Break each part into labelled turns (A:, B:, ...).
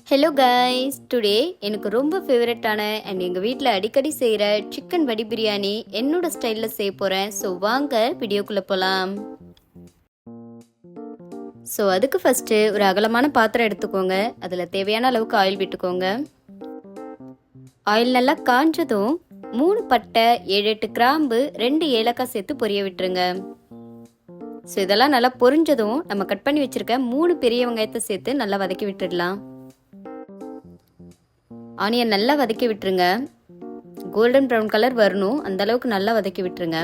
A: Hello guys, today எனக்கு ரொம்ப ஃபேவரட்டான அண்ட் எங்கள் வீட்டில் அடிக்கடி செய்கிற சிக்கன் வடி பிரியாணி என்னோட ஸ்டைலில் செய்ய போகிறேன். ஸோ வாங்க வீடியோக்குள்ளே போகலாம். ஸோ அதுக்கு ஃபஸ்ட்டு ஒரு அகலமான பாத்திரம் எடுத்துக்கோங்க. அதில் தேவையான அளவுக்கு ஆயில் விட்டுக்கோங்க. ஆயில் நல்லா காஞ்சதும் 3 பட்டை, 7-8 கிராம்பு, 2 ஏலக்காய் சேர்த்து பொரிய விட்டுருங்க. ஸோ இதெல்லாம் நல்லா பொரிஞ்சதும் நம்ம கட் பண்ணி வச்சுருக்க 3 பெரிய வெங்காயத்தை சேர்த்து நல்லா வதக்கி விட்டுடலாம். ஆனியன் நல்லா வதக்கி விட்டுருங்க. கோல்டன் ப்ரௌன் கலர் வரணும், அந்த அளவுக்கு நல்லா வதக்கி விட்டுருங்க.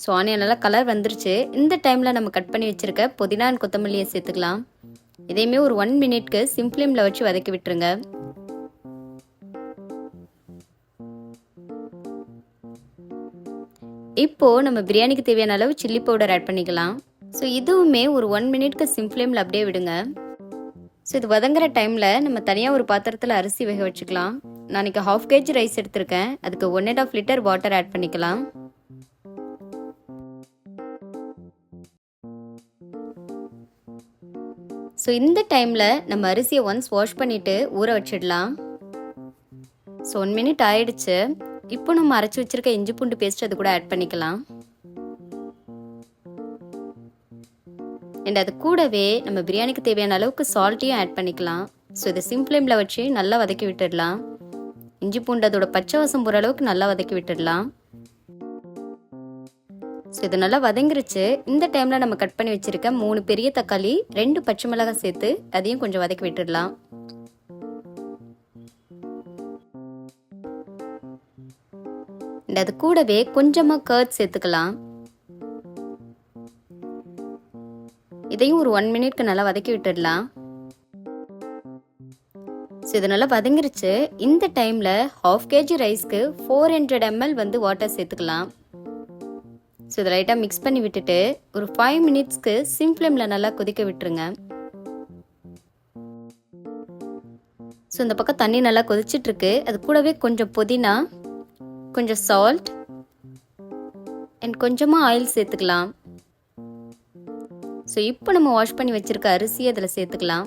A: ஸோ ஆனியன் நல்லா கலர் வந்துருச்சு. இந்த டைமில் நம்ம கட் பண்ணி வச்சுருக்க புதினா அண்ட் கொத்தமல்லியை சேர்த்துக்கலாம். இதையுமே ஒரு 1 மினிட்க்கு சிம் ஃப்ளேமில் வச்சு வதக்கி விட்டுருங்க. இப்போது நம்ம பிரியாணிக்கு தேவையான அளவு சில்லி பவுடர் ஆட் பண்ணிக்கலாம். ஸோ இதுவுமே ஒரு 1 மினிட்க்கு சிம் ஃப்ளேமில் அப்படியே விடுங்க. ஸோ இது வதங்குற டைமில் நம்ம தனியாக ஒரு பாத்திரத்தில் அரிசி வேக வச்சுக்கலாம். நான் இன்றைக்கி 1/2 kg ரைஸ் எடுத்திருக்கேன். அதுக்கு 1.5 லிட்டர் வாட்டர் ஆட் பண்ணிக்கலாம். ஸோ இந்த டைமில் நம்ம அரிசியை ஒன்ஸ் வாஷ் பண்ணிவிட்டு ஊற வச்சிடலாம். ஸோ 1 மினிட் ஆயிடுச்சு. இப்போ நம்ம அரைச்சி வச்சுருக்க இஞ்சி பூண்டு பேஸ்ட் அது கூட ஆட் பண்ணிக்கலாம். அண்ட் அது கூடவே நம்ம பிரியாணிக்கு தேவையான அளவுக்கு சால்ட்டையும் ஆட் பண்ணிக்கலாம். ஸோ இதை சிம் ஃப்ளேமில் வச்சு நல்லா வதக்கி விட்டுடலாம். இஞ்சி பூண்டு அதோட பச்சை வாசம் போகிற அளவுக்கு நல்லா வதக்கி விட்டுடலாம். ஸோ இது நல்லா வதங்கிருச்சு. இந்த டைமில் நம்ம கட் பண்ணி வச்சுருக்க 3 பெரிய தக்காளி, 2 பச்சை மிளகாய் சேர்த்து அதையும் கொஞ்சம் வதக்கி விட்டுடலாம். அண்ட் அது கூடவே கொஞ்சமாக கர்ட் சேர்த்துக்கலாம். இதையும் ஒரு 1 மினிட்க்கு நல்லா வதக்கி விட்டுடலாம். ஸோ இது நல்லா வதங்கிருச்சு. இந்த டைமில் 1/2 kg ரைஸ்க்கு 400 ml வந்து வாட்டர் சேர்த்துக்கலாம். ஸோ இதை லைட்டாக மிக்ஸ் பண்ணி விட்டுட்டு ஒரு 5 மினிட்ஸ்க்கு சிம் ஃப்ளேமில் நல்லா கொதிக்க விட்டுருங்க. ஸோ இந்த பக்கம் தண்ணி நல்லா கொதிச்சிட்ருக்கு. அது கூடவே கொஞ்சம் புதினா, கொஞ்சம் சால்ட் அண்ட் கொஞ்சமாக ஆயில் சேர்த்துக்கலாம். ஸோ இப்போ நம்ம வாஷ் பண்ணி வச்சுருக்க அரிசி அதில் சேர்த்துக்கலாம்.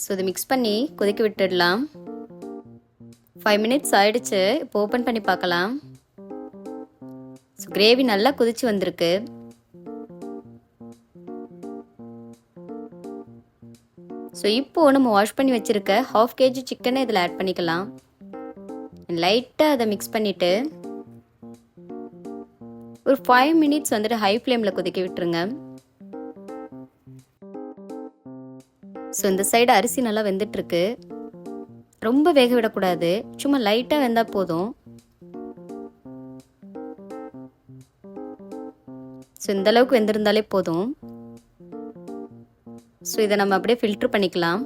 A: ஸோ இதை மிக்ஸ் பண்ணி கொதிக்க விட்டுடலாம். 5 மினிட்ஸ் ஆயிடுச்சு. இப்போ ஓப்பன் பண்ணி பார்க்கலாம். ஸோ கிரேவி நல்லா கொதிச்சு வந்திருக்கு. ஸோ இப்போது நம்ம வாஷ் பண்ணி வச்சுருக்க 1/2 kg சிக்கனை இதில் ஆட் பண்ணிக்கலாம். லைட்டாக அதை மிக்ஸ் பண்ணிவிட்டு ஒரு 5 மினிட்ஸ் வந்துட்டு ஹை ஃப்ளேமில் கொதிக்க விட்டுருங்க. ஸோ இந்த சைடு அரிசி நல்லா வெந்துட்டுருக்கு. ரொம்ப வேக விடக்கூடாது, சும்மா லைட்டாக வெந்தால் போதும். ஸோ இந்த அளவுக்கு வெந்திருந்தாலே போதும். ஸோ இதை நம்ம அப்படியே ஃபில்ட்ரு பண்ணிக்கலாம்.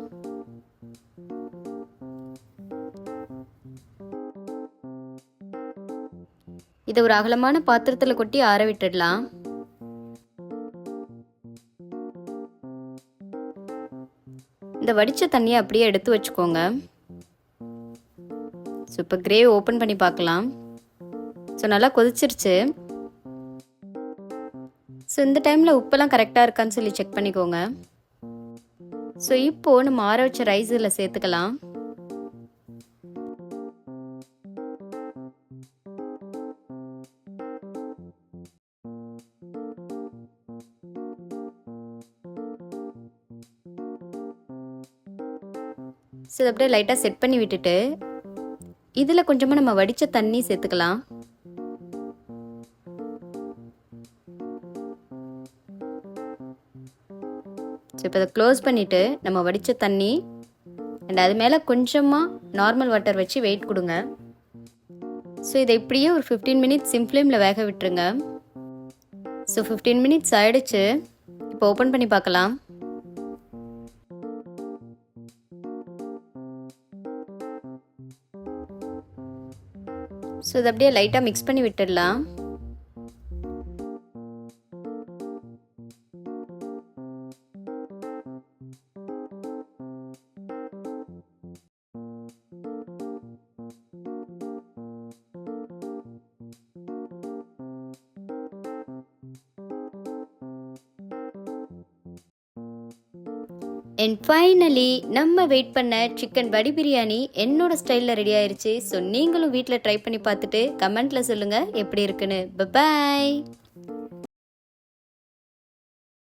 A: இதை ஒரு அகலமான பாத்திரத்தில் கொட்டி ஆற விட்டுடலாம். இந்த வடித்த தண்ணியை அப்படியே எடுத்து வச்சுக்கோங்க. ஸோ இப்போ கிரேவி ஓப்பன் பண்ணி பார்க்கலாம். ஸோ நல்லா கொதிச்சிருச்சு. ஸோ இந்த டைமில் உப்பெல்லாம் கரெக்டாக இருக்கான்னு சொல்லி செக் பண்ணிக்கோங்க. ஸோ இப்போது நம்ம ஆற வச்ச ரைஸ் இதில் சேர்த்துக்கலாம். ஸோ இதை அப்படியே லைட்டாக செட் பண்ணி விட்டுட்டு இதில் கொஞ்சமாக நம்ம வடித்த தண்ணி சேர்த்துக்கலாம். ஸோ இப்போ இதை க்ளோஸ் பண்ணிவிட்டு நம்ம வடித்த தண்ணி அண்ட் அது மேலே கொஞ்சமாக நார்மல் வாட்டர் வச்சு வெயிட் கொடுங்க. ஸோ இதை இப்படியே ஒரு 15 மினிட்ஸ் சிம் ஃப்ளேமில் வேக விட்டுருங்க. ஸோ 15 மினிட்ஸ் ஆயிடுச்சு. இப்போ ஓப்பன் பண்ணி பார்க்கலாம். ஸோ இதை அப்படியே லைட்டாக மிக்ஸ் பண்ணி விட்டுடலாம். அண்ட் ஃபைனலி நம்ம வெயிட் பண்ண சிக்கன் வடி பிரியாணி என்னோட ஸ்டைலில் ரெடி ஆயிருச்சு. ஸோ நீங்களும் வீட்டில் ட்ரை பண்ணி பார்த்துட்டு கமெண்ட்டில் சொல்லுங்கள் எப்படி இருக்குன்னு. பாய்.